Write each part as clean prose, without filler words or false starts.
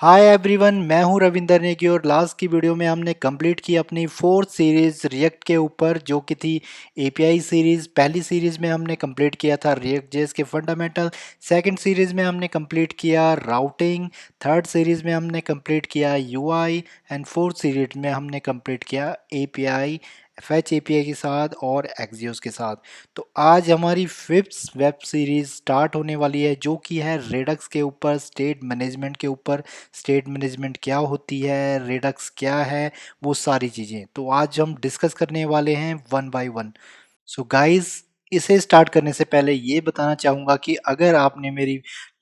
Hi everyone, मैं हूं रविंदर नेगी और लास्ट की वीडियो में हमने कंप्लीट की अपनी फोर्थ सीरीज रिएक्ट के ऊपर जो कि थी एपीआई सीरीज। पहली सीरीज में हमने कंप्लीट किया था रिएक्ट जेएस के फंडामेंटल। सेकंड सीरीज में हमने कंप्लीट किया राउटिंग। थर्ड सीरीज में हमने कंप्लीट किया यूआई एंड फोर्थ सीरीज में हमने कंप्लीट किया एपीआई, फैच एपीआई के साथ और एक्सियोस के साथ। तो आज हमारी फिफ्थ वेब सीरीज स्टार्ट होने वाली है जो कि है रेडक्स के ऊपर, स्टेट मैनेजमेंट के ऊपर। स्टेट मैनेजमेंट क्या होती है, रेडक्स क्या है, वो सारी चीज़ें तो आज हम डिस्कस करने वाले हैं one by one. So guys, इसे स्टार्ट करने से पहले ये बताना चाहूँगा कि अगर आपने मेरी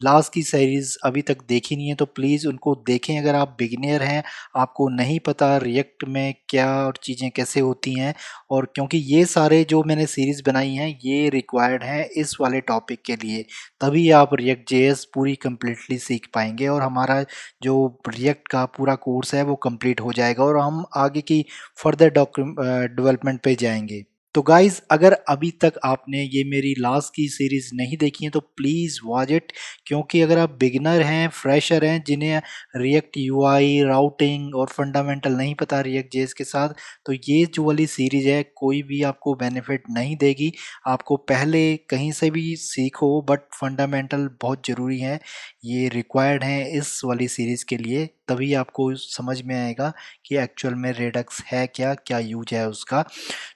लास्ट की सीरीज अभी तक देखी नहीं है तो प्लीज़ उनको देखें। अगर आप बिगिनियर हैं, आपको नहीं पता रिएक्ट में क्या और चीज़ें कैसे होती हैं, और क्योंकि ये सारे जो मैंने सीरीज़ बनाई हैं ये रिक्वायर्ड हैं इस वाले टॉपिक के लिए, तभी आप रिएक्ट जेएस पूरी कंप्लीटली सीख पाएंगे और हमारा जो रिएक्ट का पूरा कोर्स है वो कंप्लीट हो जाएगा और हम आगे की फर्दर डेवलपमेंट पे जाएंगे। तो गाइज, अगर अभी तक आपने ये मेरी लास्ट की सीरीज नहीं देखी है तो प्लीज़ वॉच इट, क्योंकि अगर आप बिगिनर हैं, फ्रेशर हैं, जिन्हें रिएक्ट यूआई, राउटिंग और फंडामेंटल नहीं पता रिएक्ट जेएस के साथ, तो ये जो वाली सीरीज है कोई भी आपको बेनिफिट नहीं देगी। आपको पहले कहीं से भी सीखो, बट फंडामेंटल बहुत ज़रूरी है, ये रिक्वायर्ड है इस वाली सीरीज़ के लिए, तभी आपको समझ में आएगा कि एक्चुअल में रेडक्स है क्या, क्या यूज है उसका।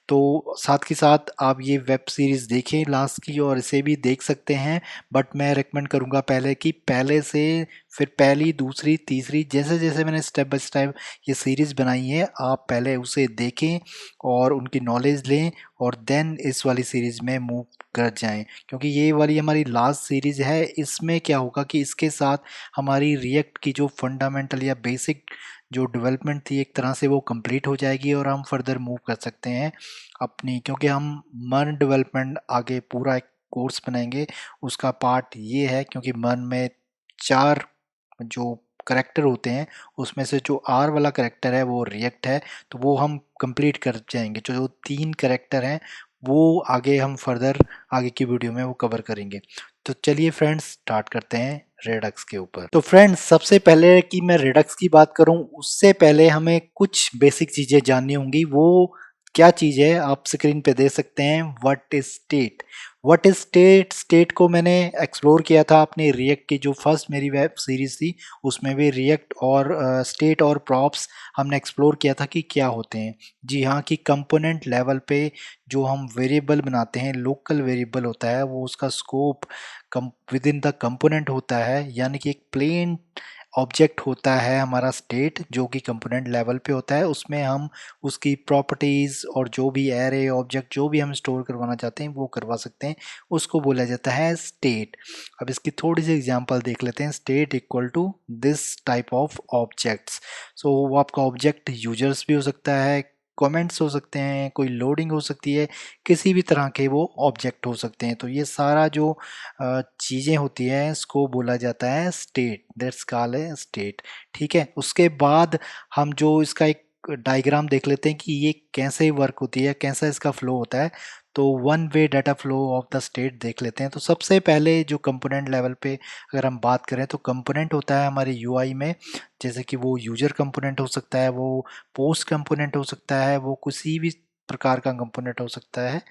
तो साथ के साथ आप ये वेब सीरीज़ देखें लास्ट की, और इसे भी देख सकते हैं, बट मैं रेकमेंड करूँगा पहले कि पहले से फिर पहली, दूसरी, तीसरी, जैसे जैसे मैंने स्टेप बाय स्टेप ये सीरीज़ बनाई है, आप पहले उसे देखें और उनकी नॉलेज लें और देन इस वाली सीरीज़ में मूव कर जाएं, क्योंकि ये वाली हमारी लास्ट सीरीज़ है। इसमें क्या होगा कि इसके साथ हमारी रिएक्ट की जो फंडामेंटल या बेसिक जो डेवलपमेंट थी एक तरह से वो कंप्लीट हो जाएगी और हम फर्दर मूव कर सकते हैं अपनी, क्योंकि हम मन डेवलपमेंट आगे पूरा एक कोर्स बनाएंगे। उसका पार्ट ये है, क्योंकि मन में 4 जो करेक्टर होते हैं उसमें से जो आर वाला करेक्टर है वो रिएक्ट है, तो वो हम कंप्लीट कर जाएंगे। जो जो 3 करेक्टर हैं वो आगे हम फर्दर आगे की वीडियो में वो कवर करेंगे। तो चलिए फ्रेंड्स, स्टार्ट करते हैं रेडक्स के ऊपर। तो फ्रेंड्स, सबसे पहले कि मैं रेडक्स की बात करूं उससे पहले हमें कुछ बेसिक चीजें जाननी होंगी। वो क्या चीज है आप स्क्रीन पे देख सकते हैं, what is state. What is state, state को मैंने एक्सप्लोर किया था अपनी रिएक्ट की जो फर्स्ट मेरी वेब सीरीज थी, उसमें भी रिएक्ट और स्टेट और प्रॉप्स हमने एक्सप्लोर किया था कि क्या होते हैं। जी हाँ, कि कंपोनेंट लेवल पे जो हम वेरिएबल बनाते हैं, लोकल वेरिएबल होता है, वो उसका scope with in the component होता है, यानी कि एक प्लेन ऑब्जेक्ट होता है हमारा स्टेट जो कि कंपोनेंट लेवल पे होता है। उसमें हम उसकी प्रॉपर्टीज़ और जो भी एरे ऑब्जेक्ट जो भी हम स्टोर करवाना चाहते हैं वो करवा सकते हैं, उसको बोला जाता है स्टेट। अब इसकी थोड़ी सी एग्जांपल देख लेते हैं। State equal to this type of objects. So वो आपका ऑब्जेक्ट यूजर्स भी हो सकता है, कमेंट्स हो सकते हैं, कोई लोडिंग हो सकती है, किसी भी तरह के वो ऑब्जेक्ट हो सकते हैं। तो ये सारा जो चीज़ें होती हैं इसको बोला जाता है स्टेट, दैट्स कॉल्ड है स्टेट। ठीक है, उसके बाद हम जो इसका एक डायग्राम देख लेते हैं कि ये कैसे वर्क होती है, कैसा इसका फ्लो होता है। तो one way data flow of the state देख लेते हैं। तो सबसे पहले जो कंपोनेंट लेवल पे अगर हम बात करें तो कंपोनेंट होता है हमारे यूआई में, जैसे कि वो यूजर कंपोनेंट हो सकता है, वो पोस्ट कंपोनेंट हो सकता है, वो किसी भी प्रकार का कंपोनेंट हो सकता है।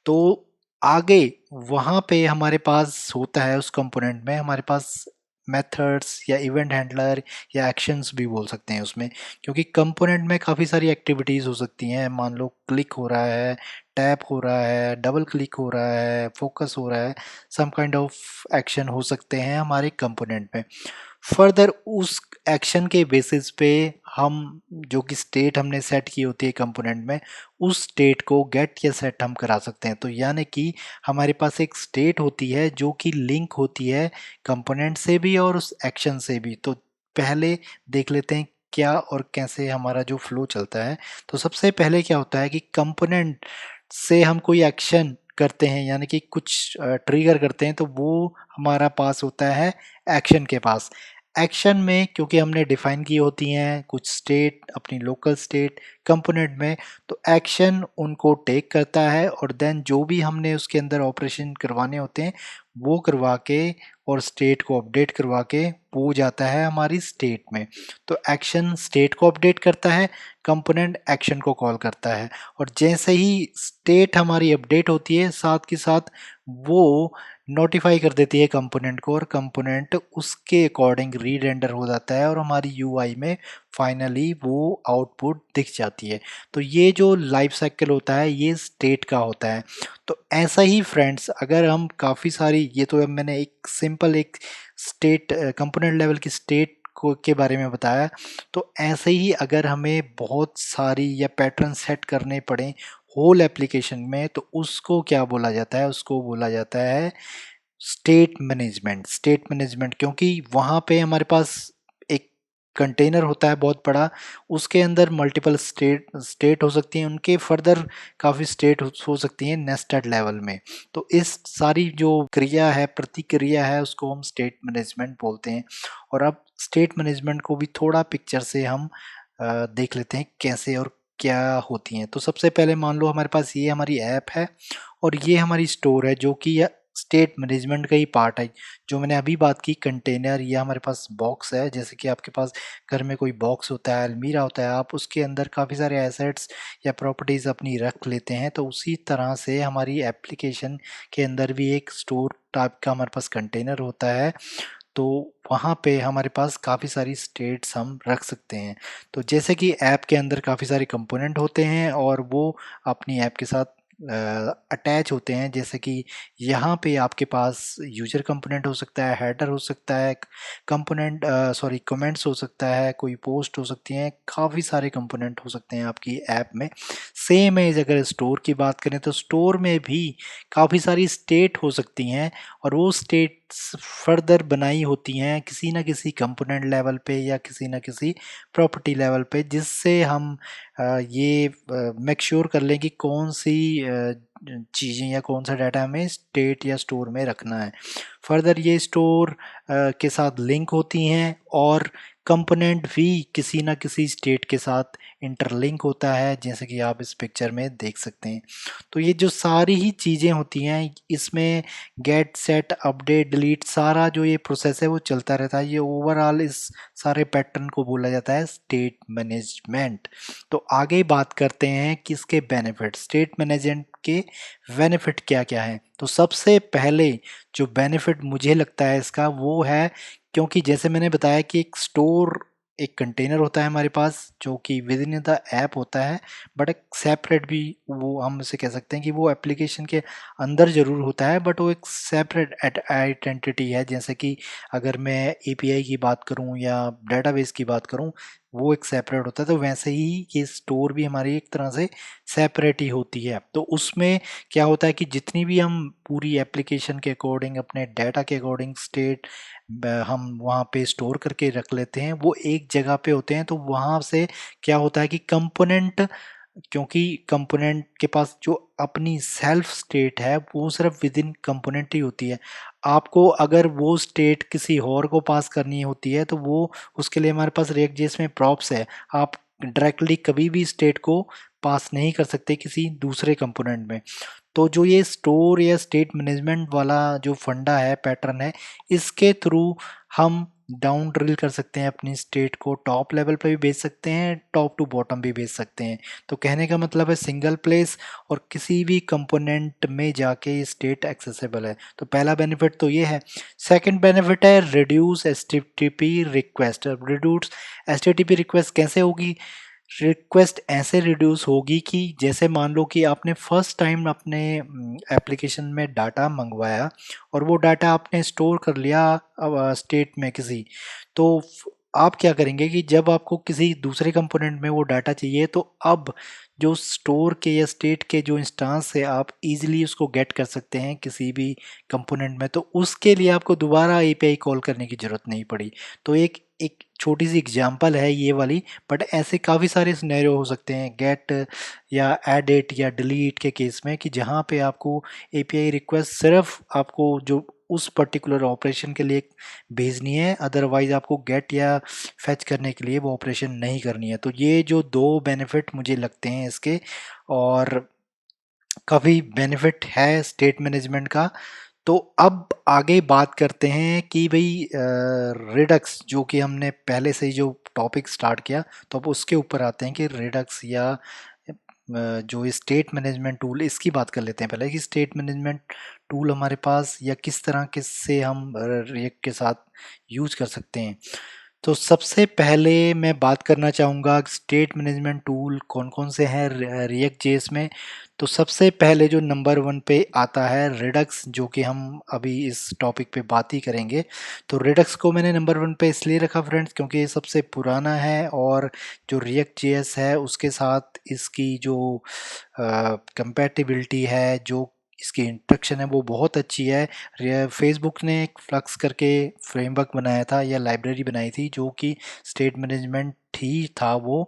तो आगे वहाँ पे हमारे पास होता है, उस कंपोनेंट में हमारे पास मेथड्स या इवेंट हैंडलर या एक्शंस भी बोल सकते हैं उसमें, क्योंकि कंपोनेंट में काफ़ी सारी एक्टिविटीज़ हो सकती हैं। मान लो क्लिक हो रहा है, टैप हो रहा है, डबल क्लिक हो रहा है, फोकस हो रहा है, सम काइंड ऑफ एक्शन हो सकते हैं हमारे कंपोनेंट में। फर्दर उस एक्शन के बेसिस पे हम जो कि स्टेट हमने सेट की होती है कंपोनेंट में, उस स्टेट को गेट या सेट हम करा सकते हैं। तो यानी कि हमारे पास एक स्टेट होती है जो कि लिंक होती है कंपोनेंट से भी और उस एक्शन से भी। तो पहले देख लेते हैं क्या और कैसे हमारा जो फ्लो चलता है। तो सबसे पहले क्या होता है कि कंपोनेंट से हम कोई एक्शन करते हैं, यानी कि कुछ ट्रिगर करते हैं, तो वो हमारा पास होता है एक्शन के पास। एक्शन में क्योंकि हमने डिफाइन की होती हैं कुछ स्टेट, अपनी लोकल स्टेट कंपोनेंट में, तो एक्शन उनको टेक करता है और देन जो भी हमने उसके अंदर ऑपरेशन करवाने होते हैं वो करवा के और स्टेट को अपडेट करवा के वो जाता है हमारी स्टेट में। तो एक्शन स्टेट को अपडेट करता है, कंपोनेंट एक्शन को कॉल करता है, और जैसे ही स्टेट हमारी अपडेट होती है साथ के साथ वो नोटिफाई कर देती है कंपोनेंट को, और कंपोनेंट उसके अकॉर्डिंग रीरेंडर हो जाता है और हमारी यूआई में फाइनली वो आउटपुट दिख जाती है। तो ये जो लाइफ साइकिल होता है ये स्टेट का होता है। तो ऐसा ही फ्रेंड्स, अगर हम काफ़ी सारी, ये तो मैंने एक सिंपल एक स्टेट कंपोनेंट लेवल की स्टेट को के बारे में बताया, तो ऐसे ही अगर हमें बहुत सारी या पैटर्न सेट करने पड़े होल एप्लीकेशन में, तो उसको क्या बोला जाता है, उसको बोला जाता है स्टेट मैनेजमेंट। स्टेट मैनेजमेंट क्योंकि वहाँ पे हमारे पास एक कंटेनर होता है बहुत बड़ा, उसके अंदर मल्टीपल स्टेट स्टेट हो सकती हैं, उनके फर्दर काफ़ी स्टेट हो सकती हैं नेस्टेड लेवल में। तो इस सारी जो क्रिया है, प्रतिक्रिया है, उसको हम स्टेट मैनेजमेंट बोलते हैं। और अब स्टेट मैनेजमेंट को भी थोड़ा पिक्चर से हम देख लेते हैं कैसे और क्या होती हैं। तो सबसे पहले मान लो हमारे पास ये हमारी ऐप है और ये हमारी स्टोर है जो कि स्टेट मैनेजमेंट का ही पार्ट है। जो मैंने अभी बात की कंटेनर, या हमारे पास बॉक्स है, जैसे कि आपके पास घर में कोई बॉक्स होता है, अलमीरा होता है, आप उसके अंदर काफ़ी सारे एसेट्स या प्रॉपर्टीज़ अपनी रख लेते हैं, तो उसी तरह से हमारी एप्लीकेशन के अंदर भी एक स्टोर टाइप का हमारे पास कंटेनर होता है। तो वहाँ पे हमारे पास काफ़ी सारी स्टेट्स हम रख सकते हैं। तो जैसे कि ऐप के अंदर काफ़ी सारे कंपोनेंट होते हैं और वो अपनी ऐप के साथ अटैच होते हैं, जैसे कि यहाँ पे आपके पास यूजर कंपोनेंट हो सकता है, हेडर हो सकता है, कंपोनेंट सॉरी कमेंट्स हो सकता है, कोई पोस्ट हो सकती हैं, काफ़ी सारे कंपोनेंट हो सकते हैं आपकी ऐप में। सेम एज अगर स्टोर की बात करें तो स्टोर में भी काफ़ी सारी स्टेट हो सकती हैं, और वो स्टेट्स फर्दर बनाई होती हैं किसी ना किसी कंपोनेंट लेवल पे या किसी ना किसी प्रॉपर्टी लेवल पे, जिससे हम ये मेक श्योर कर लें कि कौन सी चीज़ें या कौन सा डाटा हमें स्टेट या स्टोर में रखना है। फर्दर ये स्टोर के साथ लिंक होती हैं, और कंपोनेंट भी किसी ना किसी स्टेट के साथ इंटरलिंक होता है, जैसे कि आप इस पिक्चर में देख सकते हैं। तो ये जो सारी ही चीज़ें होती हैं इसमें गेट सेट अपडेट डिलीट सारा जो ये प्रोसेस है वो चलता रहता है। ये ओवरऑल इस सारे पैटर्न को बोला जाता है स्टेट मैनेजमेंट। तो आगे बात करते हैं कि इसके बेनिफिट, स्टेट मैनेजमेंट के बेनिफिट क्या क्या है। तो सबसे पहले जो बेनिफिट मुझे लगता है इसका वो है, क्योंकि जैसे मैंने बताया कि एक स्टोर, एक कंटेनर होता है हमारे पास जो कि विद इन द ऐप होता है, बट एक सेपरेट भी, वो हम उसे कह सकते हैं कि वो एप्लीकेशन के अंदर ज़रूर होता है, बट वो एक सेपरेट आइडेंटिटी है। जैसे कि अगर मैं एपीआई की बात करूं या डेटाबेस की बात करूं, वो एक सेपरेट होता है, तो वैसे ही ये स्टोर भी हमारी एक तरह से सेपरेट ही होती है। तो उसमें क्या होता है कि जितनी भी हम पूरी एप्लीकेशन के अकॉर्डिंग, अपने डाटा के अकॉर्डिंग स्टेट हम वहाँ पे स्टोर करके रख लेते हैं, वो एक जगह पे होते हैं। तो वहाँ से क्या होता है कि कंपोनेंट, क्योंकि कंपोनेंट के पास जो अपनी सेल्फ स्टेट है वो सिर्फ विद इन कंपोनेंट ही होती है। आपको अगर वो स्टेट किसी और को पास करनी होती है तो वो, उसके लिए हमारे पास रिएक्ट जेएस में प्रॉप्स है। आप डायरेक्टली कभी भी स्टेट को पास नहीं कर सकते किसी दूसरे कंपोनेंट में। तो जो ये स्टोर या स्टेट मैनेजमेंट वाला जो फंडा है, पैटर्न है, इसके थ्रू हम डाउन ड्रिल कर सकते हैं अपनी स्टेट को, टॉप लेवल पे भी भेज सकते हैं, टॉप टू बॉटम भी भेज सकते हैं। तो कहने का मतलब है सिंगल प्लेस और किसी भी कंपोनेंट में जाके ये स्टेट एक्सेसिबल है। तो पहला बेनिफिट तो ये है। सेकंड बेनिफिट है reduce HTTP request. Reduce HTTP request कैसे होगी? रिक्वेस्ट ऐसे रिड्यूस होगी कि जैसे मान लो कि आपने फर्स्ट टाइम अपने एप्लीकेशन में डाटा मंगवाया और वो डाटा आपने स्टोर कर लिया स्टेट में किसी, तो आप क्या करेंगे कि जब आपको किसी दूसरे कंपोनेंट में वो डाटा चाहिए, तो अब जो स्टोर के या स्टेट के जो इंस्टांस है आप इजीली उसको गेट कर सकते हैं किसी भी कंपोनेंट में। तो उसके लिए आपको दोबारा एपीआई कॉल करने की ज़रूरत नहीं पड़ी। तो एक एक छोटी सी एग्जांपल है ये वाली, बट ऐसे काफ़ी सारे सिनेरियो हो सकते हैं गेट या एडिट या डिलीट के केस में, कि जहाँ पे आपको एपीआई रिक्वेस्ट सिर्फ आपको जो उस पर्टिकुलर ऑपरेशन के लिए भेजनी है, अदरवाइज आपको गेट या फेच करने के लिए वो ऑपरेशन नहीं करनी है। तो ये जो दो बेनिफिट मुझे लगते हैं इसके, और काफ़ी बेनिफिट है स्टेट मैनेजमेंट का। तो अब आगे बात करते हैं कि भाई रिडक्स जो कि हमने पहले से ही जो टॉपिक स्टार्ट किया, तो अब उसके ऊपर आते हैं कि रिडक्स या जो स्टेट मैनेजमेंट टूल, इसकी बात कर लेते हैं पहले कि स्टेट मैनेजमेंट टूल हमारे पास या किस तरह के से हम रिएक्ट के साथ यूज कर सकते हैं। तो सबसे पहले मैं बात करना चाहूँगा स्टेट मैनेजमेंट टूल कौन कौन से हैं रिएक्ट जेएस में। तो सबसे पहले जो नंबर वन पे आता है रिडक्स, जो कि हम अभी इस टॉपिक पे बात ही करेंगे। तो रिडक्स को मैंने नंबर वन पे इसलिए रखा फ्रेंड्स क्योंकि ये सबसे पुराना है, और जो रिएक्ट जेएस है उसके साथ इसकी जो कंपैटिबिलिटी है, जो इसकी इंस्ट्रक्शन है वो बहुत अच्छी है। फेसबुक ने एक फ्लक्स करके फ्रेमवर्क बनाया था या लाइब्रेरी बनाई थी जो कि स्टेट मैनेजमेंट ही था वो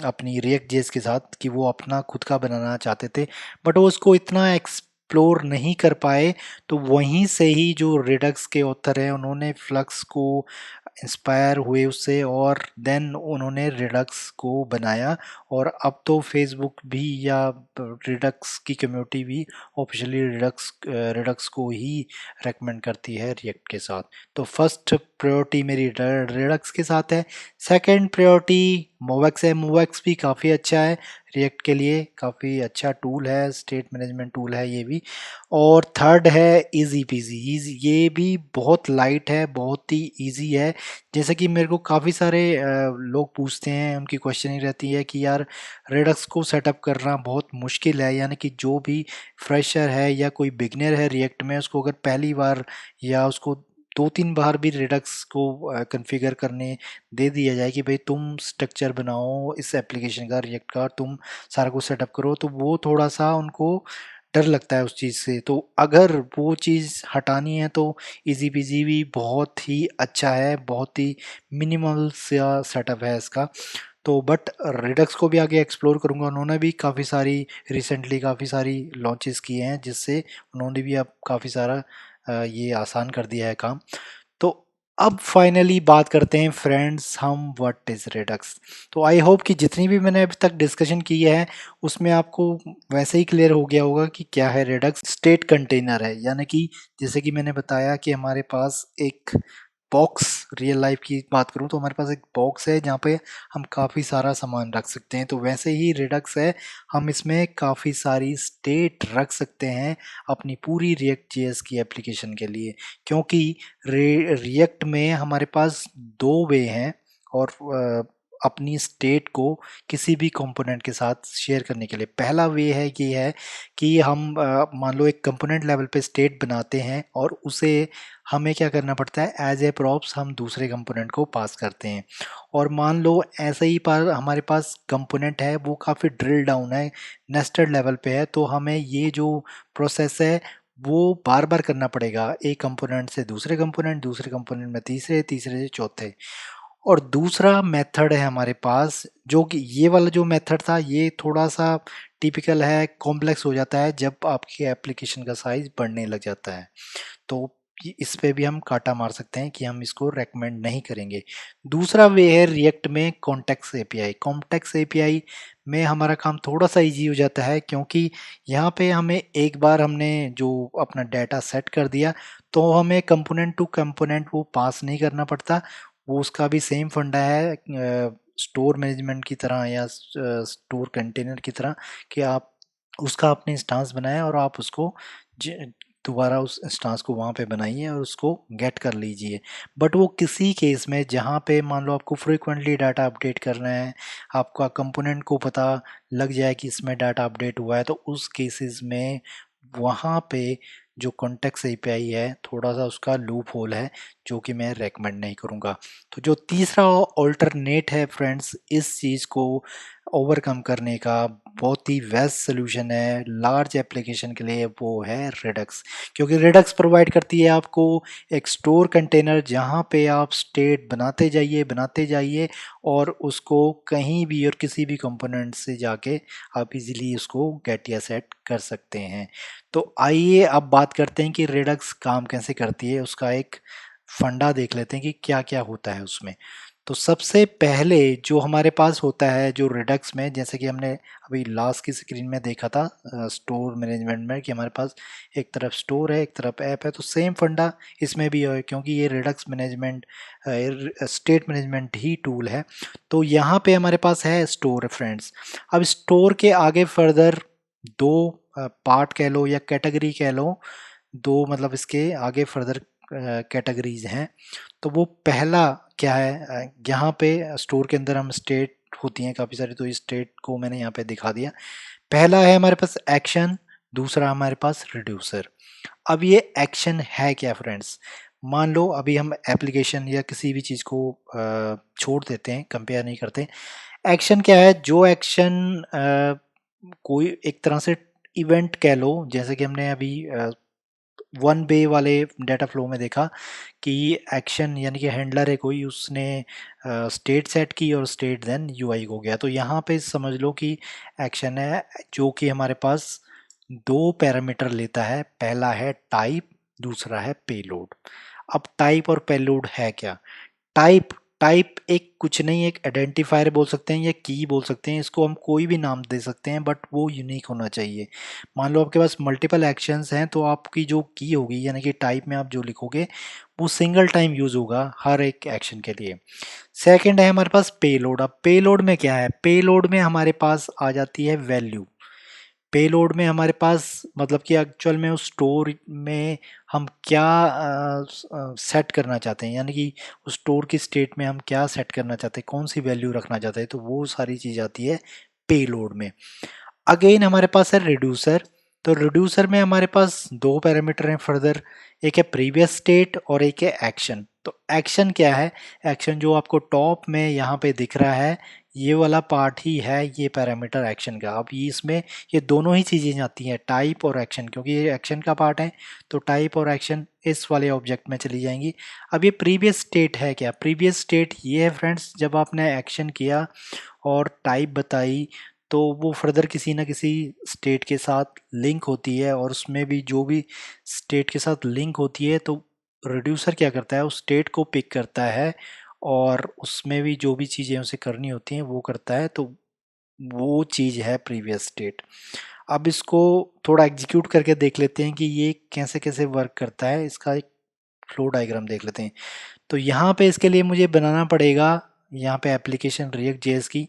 अपनी रिएक्ट जेएस के साथ, कि वो अपना खुद का बनाना चाहते थे बट वो उसको इतना एक्सप्लोर नहीं कर पाए। तो वहीं से ही जो रिडक्स के ऑथर हैं उन्होंने फ्लक्स को इंस्पायर हुए उससे, और देन उन्होंने रिडक्स को बनाया। और अब तो फेसबुक भी या रिडक्स की कम्युनिटी भी ऑफिशियली रिडक्स को ही रेकमेंड करती है रिएक्ट के साथ। तो फर्स्ट प्रायोरिटी मेरी रिडक्स के साथ है। सेकंड प्रायोरिटी मोवेक्स है। मोवेक्स भी काफ़ी अच्छा है, रिएक्ट के लिए काफ़ी अच्छा टूल है, स्टेट मैनेजमेंट टूल है ये भी। और थर्ड है इजी पीजी। ये भी बहुत लाइट है, बहुत ही इजी है। जैसे कि मेरे को काफ़ी सारे लोग पूछते हैं, उनकी क्वेश्चन ही रहती है कि यार रेडक्स को सेटअप करना बहुत मुश्किल है, यानी कि जो भी फ्रेशर है या कोई बिगनर है रिएक्ट में, उसको अगर पहली बार या उसको दो तीन बार भी रिडक्स को कॉन्फ़िगर करने दे दिया जाए कि भाई तुम स्ट्रक्चर बनाओ इस एप्लीकेशन का, रिएक्ट का तुम सारा कुछ सेटअप करो, तो वो थोड़ा सा उनको डर लगता है उस चीज़ से। तो अगर वो चीज़ हटानी है तो इजी पीजी भी बहुत ही अच्छा है, बहुत ही मिनिमल सा सेटअप है इसका। तो बट रिडक्स को भी आगे एक्सप्लोर करूंगा। उन्होंने भी काफ़ी सारी रिसेंटली काफ़ी सारी लॉन्चेस किए हैं जिससे उन्होंने भी अब काफ़ी सारा ये आसान कर दिया है काम। तो अब फाइनली बात करते हैं फ्रेंड्स हम व्हाट इज़ रिडक्स। तो आई होप कि जितनी भी मैंने अभी तक डिस्कशन की है उसमें आपको वैसे ही क्लियर हो गया होगा कि क्या है रिडक्स। स्टेट कंटेनर है, यानी कि जैसे कि मैंने बताया कि हमारे पास एक बॉक्स, रियल लाइफ की बात करूं तो हमारे पास एक बॉक्स है जहाँ पे हम काफ़ी सारा सामान रख सकते हैं। तो वैसे ही रिडक्स है, हम इसमें काफ़ी सारी स्टेट रख सकते हैं अपनी पूरी रिएक्ट जेएस की एप्लीकेशन के लिए। क्योंकि रिएक्ट में हमारे पास दो वे हैं, और अपनी स्टेट को किसी भी कंपोनेंट के साथ शेयर करने के लिए पहला वे है ये है कि हम मान लो एक कंपोनेंट लेवल पे स्टेट बनाते हैं और उसे हमें क्या करना पड़ता है, एज ए प्रॉप्स हम दूसरे कंपोनेंट को पास करते हैं। और मान लो ऐसे ही पर हमारे पास कंपोनेंट है वो काफ़ी ड्रिल डाउन है, नेस्टेड लेवल पे है, तो हमें ये जो प्रोसेस है वो बार बार करना पड़ेगा, एक कंपोनेंट से दूसरे कंपोनेंट, दूसरे कंपोनेंट में तीसरे, तीसरे से चौथे। और दूसरा मेथड है हमारे पास, जो कि ये वाला जो मेथड था ये थोड़ा सा टिपिकल है, कॉम्प्लेक्स हो जाता है जब आपकी एप्लीकेशन का साइज बढ़ने लग जाता है। तो इस पे भी हम काटा मार सकते हैं कि हम इसको रेकमेंड नहीं करेंगे। दूसरा वे है रिएक्ट में कॉन्टेक्स्ट एपीआई। कॉन्टेक्स्ट एपीआई में हमारा काम थोड़ा सा इजी हो जाता है, क्योंकि यहाँ पे हमें एक बार हमने जो अपना डाटा सेट कर दिया तो हमें कंपोनेंट टू कंपोनेंट वो पास नहीं करना पड़ता। वो उसका भी सेम फंडा है स्टोर मैनेजमेंट की तरह या स्टोर कंटेनर की तरह, कि आप उसका आपने इंस्टांस बनाया और आप उसको दोबारा उस इंस्टांस को वहाँ पे बनाइए और उसको गेट कर लीजिए। बट वो किसी केस में जहाँ पे मान लो आपको फ्रिक्वेंटली डाटा अपडेट करना है, आपका कंपोनेंट को पता लग जाए कि इसमें डाटा अपडेट हुआ है, तो उस केसेस में वहाँ पे जो कॉन्टेक्स्ट एपीआई है थोड़ा सा उसका लूप होल है, जो कि मैं रेकमेंड नहीं करूँगा। तो जो तीसरा ऑल्टरनेट है फ्रेंड्स इस चीज़ को ओवरकम करने का बहुत ही बेस्ट सोल्यूशन है लार्ज एप्लीकेशन के लिए, वो है रिडक्स। क्योंकि रिडक्स प्रोवाइड करती है आपको एक स्टोर कंटेनर जहां पे आप स्टेट बनाते जाइए और उसको कहीं भी और किसी भी कंपोनेंट से जाके आप इजीली उसको गेट या सेट कर सकते हैं। तो आइए अब बात करते हैं कि रिडक्स काम कैसे करती है, उसका एक फंडा देख लेते हैं कि क्या क्या होता है उसमें। तो सबसे पहले जो हमारे पास होता है जो रिडक्स में, जैसे कि हमने अभी लास्ट की स्क्रीन में देखा था स्टोर मैनेजमेंट में, कि हमारे पास एक तरफ स्टोर है एक तरफ ऐप है, तो सेम फंडा इसमें भी है क्योंकि ये रिडक्स मैनेजमेंट स्टेट मैनेजमेंट ही टूल है। तो यहाँ पे हमारे पास है स्टोर फ्रेंड्स। अब स्टोर के आगे फर्दर दो पार्ट कह लो या कैटेगरी कह लो, दो मतलब इसके आगे फर्दर कैटेगरीज हैं। तो वो पहला क्या है, यहाँ पे स्टोर के अंदर हम स्टेट होती हैं काफ़ी सारी, तो इस स्टेट को मैंने यहाँ पे दिखा दिया। पहला है हमारे पास एक्शन, दूसरा हमारे पास रिड्यूसर। अब ये एक्शन है क्या फ्रेंड्स, मान लो अभी हम एप्लीकेशन या किसी भी चीज़ को छोड़ देते हैं, कंपेयर नहीं करते। एक्शन क्या है, जो एक्शन कोई एक तरह से इवेंट कह लो, जैसे कि हमने अभी वन वे वाले डाटा फ्लो में देखा कि एक्शन यानी कि हैंडलर है कोई, उसने स्टेट सेट की और स्टेट देन यूआई को गया। तो यहाँ पे समझ लो कि एक्शन है जो कि हमारे पास दो पैरामीटर लेता है, पहला है टाइप, दूसरा है पेलोड। अब टाइप और पेलोड है क्या, टाइप टाइप एक कुछ नहीं, एक आइडेंटिफायर बोल सकते हैं या की बोल सकते हैं, इसको हम कोई भी नाम दे सकते हैं बट वो यूनिक होना चाहिए। मान लो आपके पास मल्टीपल एक्शंस हैं तो आपकी जो की होगी यानी कि टाइप में आप जो लिखोगे वो सिंगल टाइम यूज होगा हर एक एक्शन के लिए। सेकंड है हमारे पास पेलोड। अब पेलोड में क्या है, पेलोड में हमारे पास आ जाती है वैल्यू। पेलोड में हमारे पास मतलब कि एक्चुअल में उस स्टोर में हम क्या सेट करना चाहते हैं, यानी कि उस स्टोर की स्टेट में हम क्या सेट करना चाहते हैं, कौन सी वैल्यू रखना चाहते हैं, तो वो सारी चीज़ आती है पेलोड में। अगेन हमारे पास है रिड्यूसर। तो रिड्यूसर में हमारे पास दो पैरामीटर हैं फर्दर, एक है प्रीवियस स्टेट और एक है एक्शन। तो एक्शन क्या है, एक्शन जो आपको टॉप में यहाँ पे दिख रहा है, ये वाला पार्ट ही है ये पैरामीटर एक्शन का। अब ये इसमें ये दोनों ही चीज़ें आती हैं, टाइप और एक्शन, क्योंकि ये एक्शन का पार्ट है तो टाइप और एक्शन इस वाले ऑब्जेक्ट में चली जाएंगी। अब ये प्रीवियस स्टेट है क्या, प्रीवियस स्टेट ये है फ्रेंड्स, जब आपने एक्शन किया और टाइप बताई तो वो फर्दर किसी ना किसी स्टेट के साथ लिंक होती है, और उसमें भी जो भी स्टेट के साथ लिंक होती है तो रिड्यूसर क्या करता है, उस स्टेट को पिक करता है और उसमें भी जो भी चीज़ें उसे करनी होती हैं वो करता है। तो वो चीज़ है प्रीवियस स्टेट। अब इसको थोड़ा एग्जीक्यूट करके देख लेते हैं कि ये कैसे कैसे वर्क करता है, इसका एक फ्लो डायग्राम देख लेते हैं। तो यहाँ पे इसके लिए मुझे बनाना पड़ेगा यहाँ पे एप्लीकेशन रिएक्ट जेएस की।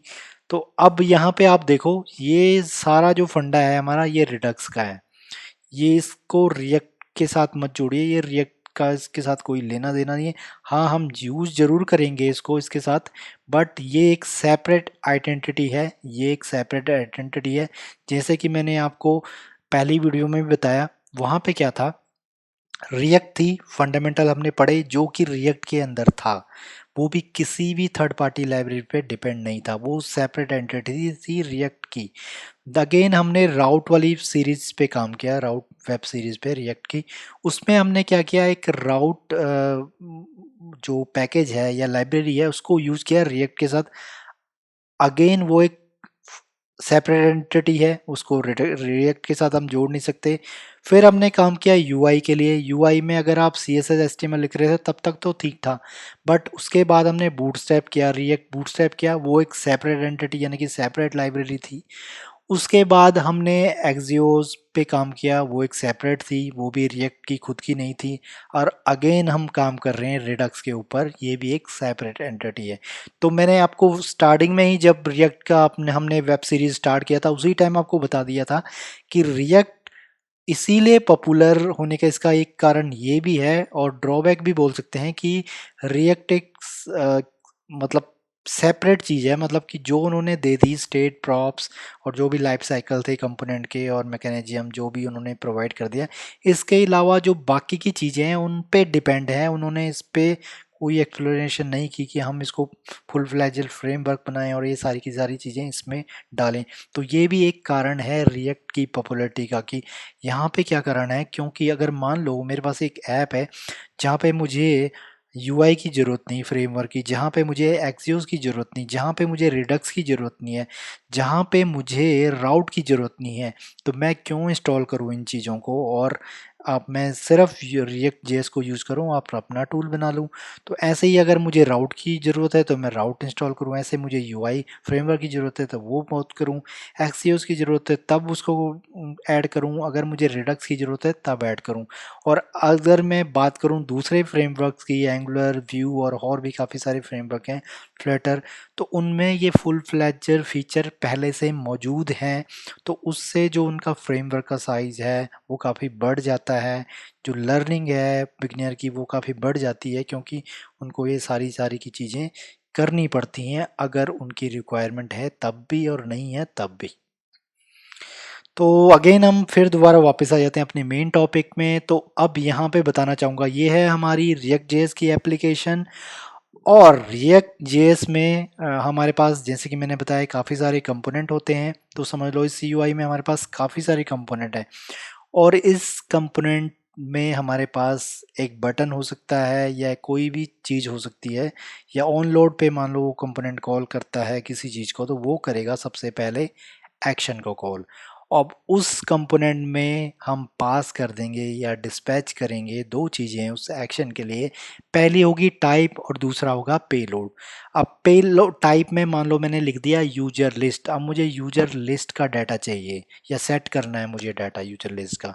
तो अब यहाँ पे आप देखो ये सारा जो फंडा है हमारा ये रिडक्स का है, ये इसको रिएक्ट के साथ मत जोड़िए, ये रिएक्ट का इसके साथ कोई लेना देना नहीं है। हाँ हम यूज जरूर करेंगे इसको इसके साथ, बट ये एक सेपरेट आइडेंटिटी है, ये एक सेपरेट आइडेंटिटी है। जैसे कि मैंने आपको पहली वीडियो में भी बताया, वहाँ पे क्या था, रिएक्ट थी, फंडामेंटल हमने पढ़े जो कि रिएक्ट के अंदर था, वो भी किसी भी थर्ड पार्टी लाइब्रेरी पे डिपेंड नहीं था, वो सेपरेट एंटिटी थी रिएक्ट की। अगेन हमने राउट वाली सीरीज पे काम किया, राउट वेब सीरीज पे रिएक्ट की। उसमें हमने क्या किया, एक राउट जो पैकेज है या लाइब्रेरी है उसको यूज किया रिएक्ट के साथ। अगेन वो एक सेपरेट एंटिटी है, उसको रिएक्ट के साथ हम जोड़ नहीं सकते। फिर हमने काम किया यूआई के लिए। यूआई में अगर आप सी एस एस एचटीएमएल लिख रहे थे तब तक तो ठीक था, बट उसके बाद हमने बूटस्ट्रैप किया, रिएक्ट बूटस्ट्रैप किया, वो एक सेपरेट एंटिटी यानी कि सेपरेट लाइब्रेरी थी। उसके बाद हमने एक्सियोस पे काम किया, वो एक सेपरेट थी, वो भी रिएक्ट की खुद की नहीं थी। और अगेन हम काम कर रहे हैं रिडक्स के ऊपर, ये भी एक सेपरेट एंटिटी है। तो मैंने आपको स्टार्टिंग में ही जब रिएक्ट का अपने हमने वेब सीरीज स्टार्ट किया था उसी टाइम आपको बता दिया था कि रिएक्ट इसीलिए पॉपुलर होने का इसका एक कारण ये भी है, और ड्रॉबैक भी बोल सकते हैं कि रिएक्ट एक मतलब सेपरेट चीज़ है, मतलब कि जो उन्होंने दे दी स्टेट प्रॉप्स और जो भी लाइफ साइकिल थे कंपोनेंट के और मैकेनिज्म जो भी उन्होंने प्रोवाइड कर दिया, इसके अलावा जो बाकी की चीज़ें हैं उन पे डिपेंड है, उन्होंने इस पे कोई एक्सप्लोरेशन नहीं की कि हम इसको फुल फ्लैजेड फ्रेमवर्क बनाएं और ये सारी की सारी चीज़ें इसमें डालें। तो ये भी एक कारण है रिएक्ट की पॉपुलैरिटी का कि यहाँ पे क्या कारण है, क्योंकि अगर मान लो मेरे पास एक ऐप है जहाँ पे मुझे यूआई की ज़रूरत नहीं फ्रेमवर्क की, जहाँ पे मुझे एक्सियोस की ज़रूरत नहीं, जहाँ पे मुझे रिडक्स की ज़रूरत नहीं है, जहाँ पे मुझे राउट की ज़रूरत नहीं है, तो मैं क्यों इंस्टॉल करूँ इन चीज़ों को और अब मैं सिर्फ रिएक्ट जेएस को यूज़ करूँ और अपना टूल बना लूँ। तो ऐसे ही अगर मुझे राउट की ज़रूरत है तो मैं राउट इंस्टॉल करूँ, ऐसे मुझे यूआई फ्रेमवर्क की ज़रूरत है तो वो बहुत करूँ, एक्सियोस की ज़रूरत है तब उसको ऐड करूँ, अगर मुझे रिडक्स की ज़रूरत है तब ऐड करूँ। और अगर मैं बात करूँ दूसरे फ्रेमवर्क्स की, एंगुलर, व्यू और भी काफ़ी सारे फ्रेमवर्क हैं, फ्लटर, तो उनमें ये फुल फ्लैजर फीचर पहले से मौजूद हैं, तो उससे जो उनका फ्रेमवर्क का साइज़ है वो काफ़ी बढ़ जाता है, जो लर्निंग है बिगिनर की वो काफ़ी बढ़ जाती है, क्योंकि उनको ये सारी सारी की चीज़ें करनी पड़ती हैं अगर उनकी रिक्वायरमेंट है तब भी और नहीं है तब भी। तो अगेन हम फिर दोबारा वापस आ जाते हैं अपने मेन टॉपिक में। तो अब यहाँ पे बताना चाहूँगा ये है हमारी रिएक्ट जेएस की एप्लीकेशन। और रिएक्ट जेएस में हमारे पास जैसे कि मैंने बताया काफ़ी सारे कंपोनेंट होते हैं, तो समझ लो इस सीयूआई में हमारे पास काफ़ी सारे कंपोनेंट हैं। और इस कंपोनेंट में हमारे पास एक बटन हो सकता है या कोई भी चीज़ हो सकती है, या ऑन लोड पे मान लो वो कंपोनेंट कॉल करता है किसी चीज़ को, तो वो करेगा सबसे पहले एक्शन को कॉल। अब उस कंपोनेंट में हम पास कर देंगे या डिस्पैच करेंगे दो चीज़ें हैं उस एक्शन के लिए। पहली होगी टाइप और दूसरा होगा पेलोड। अब पेलोड टाइप में मान लो मैंने लिख दिया यूजर लिस्ट, अब मुझे यूजर लिस्ट का डाटा चाहिए या सेट करना है मुझे डाटा यूजर लिस्ट का।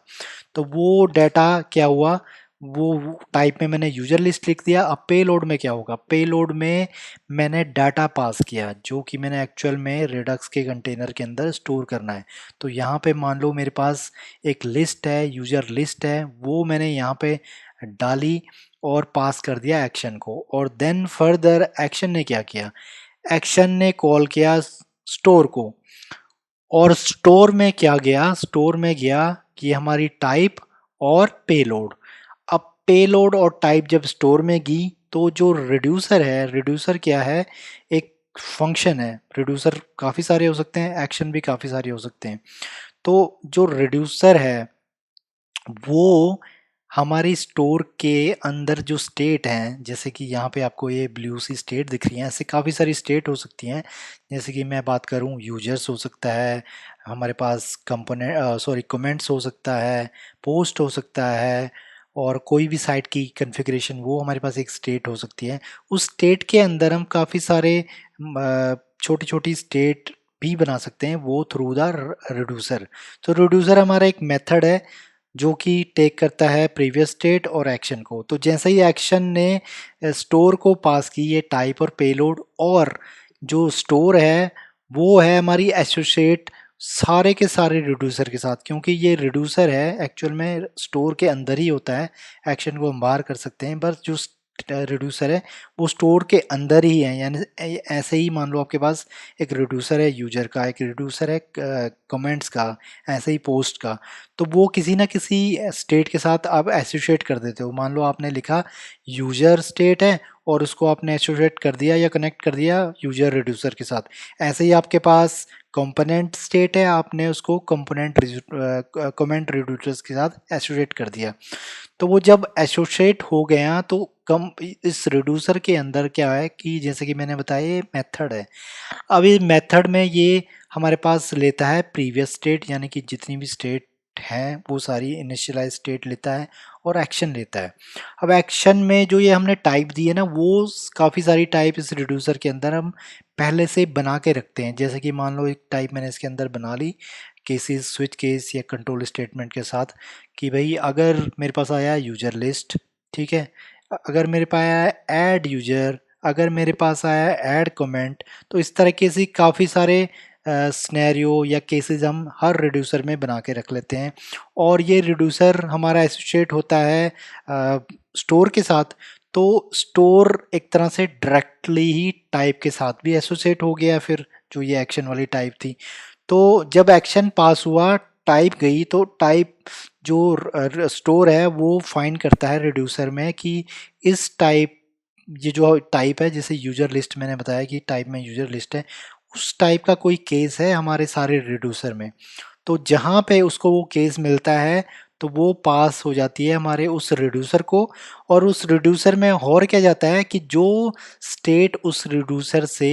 तो वो डाटा क्या हुआ, वो टाइप में मैंने यूजर लिस्ट लिख दिया। अब पेलोड में क्या होगा, पेलोड में मैंने डाटा पास किया जो कि मैंने एक्चुअल में रिडक्स के कंटेनर के अंदर स्टोर करना है। तो यहाँ पे मान लो मेरे पास एक लिस्ट है, यूजर लिस्ट है, वो मैंने यहाँ पे डाली और पास कर दिया एक्शन को। और देन फर्दर एक्शन ने क्या किया, एक्शन ने कॉल किया स्टोर को। और स्टोर में क्या गया, स्टोर में गया कि हमारी टाइप और पेलोड। अब पेलोड और टाइप जब स्टोर में गई तो जो रिड्यूसर है, रिड्यूसर क्या है, एक फंक्शन है। रिड्यूसर काफ़ी सारे हो सकते हैं, एक्शन भी काफ़ी सारे हो सकते हैं। तो जो रिड्यूसर है वो हमारी स्टोर के अंदर जो स्टेट हैं, जैसे कि यहाँ पे आपको ये ब्लू सी स्टेट दिख रही हैं, ऐसे काफ़ी सारी स्टेट हो सकती हैं। जैसे कि मैं बात करूँ यूजर्स हो सकता है, हमारे पास कंपोनेंट सॉरी कमेंट्स हो सकता है, पोस्ट हो सकता है, और कोई भी साइट की कॉन्फ़िगरेशन वो हमारे पास एक स्टेट हो सकती है। उस स्टेट के अंदर हम काफ़ी सारे छोटी छोटी स्टेट भी बना सकते हैं वो थ्रू द रिड्यूसर। तो रिड्यूसर हमारा एक मेथड है जो कि टेक करता है प्रीवियस स्टेट और एक्शन को। तो जैसे ही एक्शन ने स्टोर को पास की ये टाइप और पेलोड, और जो स्टोर है वो है हमारी एसोसिएट सारे के सारे रिड्यूसर के साथ, क्योंकि ये रिड्यूसर है एक्चुअल में स्टोर के अंदर ही होता है। एक्शन को हम बाहर कर सकते हैं, बस जो रिड्यूसर है वो स्टोर के अंदर ही है। यानी ऐसे ही मान लो आपके पास एक रिड्यूसर है यूजर का, एक रिड्यूसर है कमेंट्स का, ऐसे ही पोस्ट का। तो वो किसी ना किसी स्टेट के साथ आप एसोसिएट कर देते हो। मान लो आपने लिखा यूजर स्टेट है और उसको आपने एसोसिएट कर दिया या कनेक्ट कर दिया यूजर रिड्यूसर के साथ। ऐसे ही आपके पास कंपोनेंट स्टेट है, आपने उसको कंपोनेंट कमेंट रिड्यूसर्स के साथ एसोसिएट कर दिया। तो वो जब एसोसिएट हो गया तो कम इस रिड्यूसर के अंदर क्या है कि जैसे कि मैंने बताया ये मेथड है। अब इस मेथड में ये हमारे पास लेता है प्रीवियस स्टेट, यानी कि जितनी भी स्टेट है वो सारी इनिशियलाइज स्टेट लेता है और एक्शन लेता है। अब एक्शन में जो ये हमने टाइप दी है ना, वो काफ़ी सारी टाइप इस रिड्यूसर के अंदर हम पहले से बना के रखते हैं। जैसे कि मान लो एक टाइप मैंने इसके अंदर बना ली केसेस, स्विच केस या कंट्रोल स्टेटमेंट के साथ, कि भाई अगर मेरे पास आया यूजर लिस्ट, ठीक है, अगर मेरे पास आया ऐड यूजर, अगर मेरे पास आया ऐड कमेंट, तो इस तरीके से काफ़ी सारे स्नैरियो या केसेस हम हर रिड्यूसर में बना के रख लेते हैं। और ये रिड्यूसर हमारा एसोसिएट होता है स्टोर के साथ। तो स्टोर एक तरह से डायरेक्टली ही टाइप के साथ भी एसोसिएट हो गया, फिर जो ये एक्शन वाली टाइप थी। तो जब एक्शन पास हुआ, टाइप गई, तो टाइप जो स्टोर है वो फाइंड करता है रिड्यूसर में कि इस टाइप ये जो टाइप है, जैसे यूजर लिस्ट मैंने बताया कि टाइप में यूजर लिस्ट है, उस टाइप का कोई केस है हमारे सारे रिड्यूसर में। तो जहाँ पे उसको वो केस मिलता है तो वो पास हो जाती है हमारे उस रिड्यूसर को। और उस रिड्यूसर में और क्या जाता है कि जो स्टेट उस रिड्यूसर से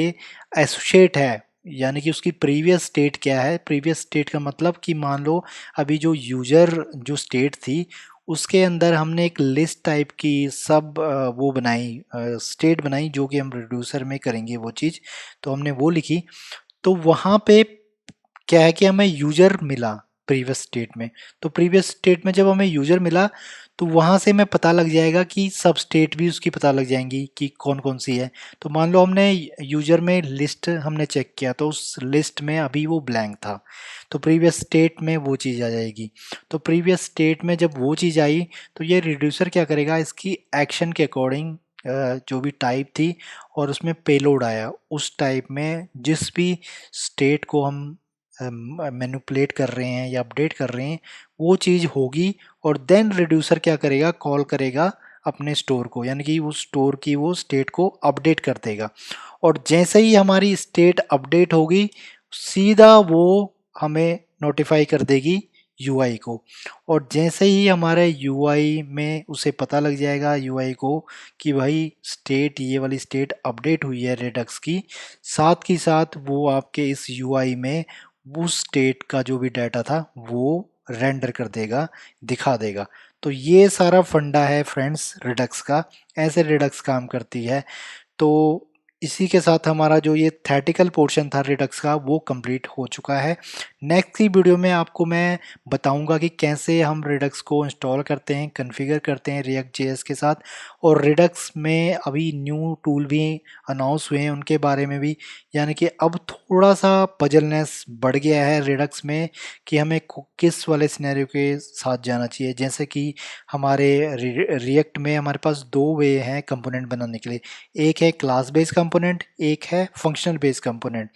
एसोसिएट है, यानी कि उसकी प्रीवियस स्टेट क्या है। प्रीवियस स्टेट का मतलब कि मान लो अभी जो यूजर जो स्टेट थी उसके अंदर हमने एक लिस्ट टाइप की सब वो बनाई, स्टेट बनाई, जो कि हम रिड्यूसर में करेंगे वो चीज़। तो हमने वो लिखी। तो वहाँ पे क्या है कि हमें यूजर मिला प्रीवियस स्टेट में। तो प्रीवियस स्टेट में जब हमें यूजर मिला तो वहां से हमें पता लग जाएगा कि सब स्टेट भी उसकी पता लग जाएंगी कि कौन कौन सी है। तो मान लो हमने यूजर में लिस्ट हमने चेक किया तो उस लिस्ट में अभी वो ब्लैंक था, तो प्रीवियस स्टेट में वो चीज़ आ जाएगी। तो प्रीवियस स्टेट में जब वो चीज़ आई तो ये रिड्यूसर क्या करेगा, इसकी एक्शन के अकॉर्डिंग जो भी टाइप थी और उसमें पेलोड आया, उस टाइप में जिस भी स्टेट को हम मैनिपुलेट कर रहे हैं या अपडेट कर रहे हैं वो चीज़ होगी। और देन रिड्यूसर क्या करेगा, कॉल करेगा अपने स्टोर को, यानी कि उस स्टोर की वो स्टेट को अपडेट कर देगा। और जैसे ही हमारी स्टेट अपडेट होगी सीधा वो हमें नोटिफाई कर देगी यूआई को। और जैसे ही हमारे यूआई में उसे पता लग जाएगा यूआई को कि भाई स्टेट, ये वाली स्टेट अपडेट हुई है रेडक्स की, साथ ही साथ वो आपके इस यूआई में उस स्टेट का जो भी डाटा था वो रेंडर कर देगा, दिखा देगा। तो ये सारा फंडा है फ्रेंड्स रिडक्स का, ऐसे रिडक्स काम करती है। तो इसी के साथ हमारा जो ये थेटिकल पोर्शन था रिडक्स का वो कंप्लीट हो चुका है। नेक्स्ट की वीडियो में आपको मैं बताऊंगा कि कैसे हम रिडक्स को इंस्टॉल करते हैं, कॉन्फ़िगर करते हैं रिएक्ट जेएस के साथ। और रिडक्स में अभी न्यू टूल भी अनाउंस हुए हैं उनके बारे में भी, यानी कि अब थोड़ा सा पजलनेस बढ़ गया है रिडक्स में कि हमें किस वाले सिनेरियो के साथ जाना चाहिए। जैसे कि हमारे रिएक्ट में हमारे पास दो वे हैं कंपोनेंट बनाने के लिए, एक है क्लास बेस्ड कंपोनेंट, एक है फंक्शनल बेस्ड कंपोनेंट।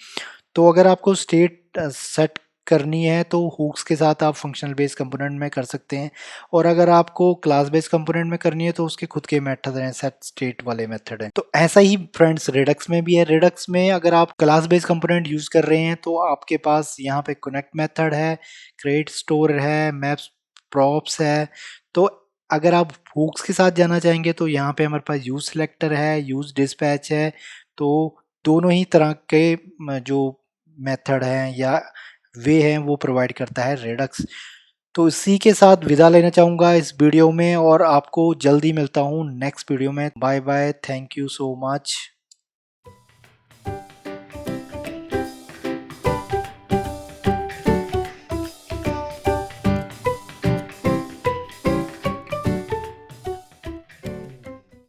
तो अगर आपको स्टेट सेट करनी है तो हुक्स के साथ आप फंक्शनल बेस्ड कंपोनेंट में कर सकते हैं। और अगर आपको क्लास बेस्ड कंपोनेंट में करनी है तो उसके खुद के मेथड हैं, सेट स्टेट वाले मेथड हैं। तो ऐसा ही फ्रेंड्स रिडक्स में भी है। रिडक्स में अगर आप क्लास बेस्ड कंपोनेंट यूज कर रहे हैं तो आपके पास यहाँ पे कनेक्ट मेथड है, क्रिएट स्टोर है, मैप्स प्रॉप्स है। तो अगर आप हुक्स के साथ जाना चाहेंगे तो यहाँ पे हमारे पास यूज सिलेक्टर है, यूज डिस्पैच है। तो दोनों ही तरह के जो मेथड हैं या वे हैं वो प्रोवाइड करता है रेडक्स। तो इसी के साथ विदा लेना चाहूँगा इस वीडियो में और आपको जल्दी मिलता हूँ नेक्स्ट वीडियो में। Bye bye, thank you so much.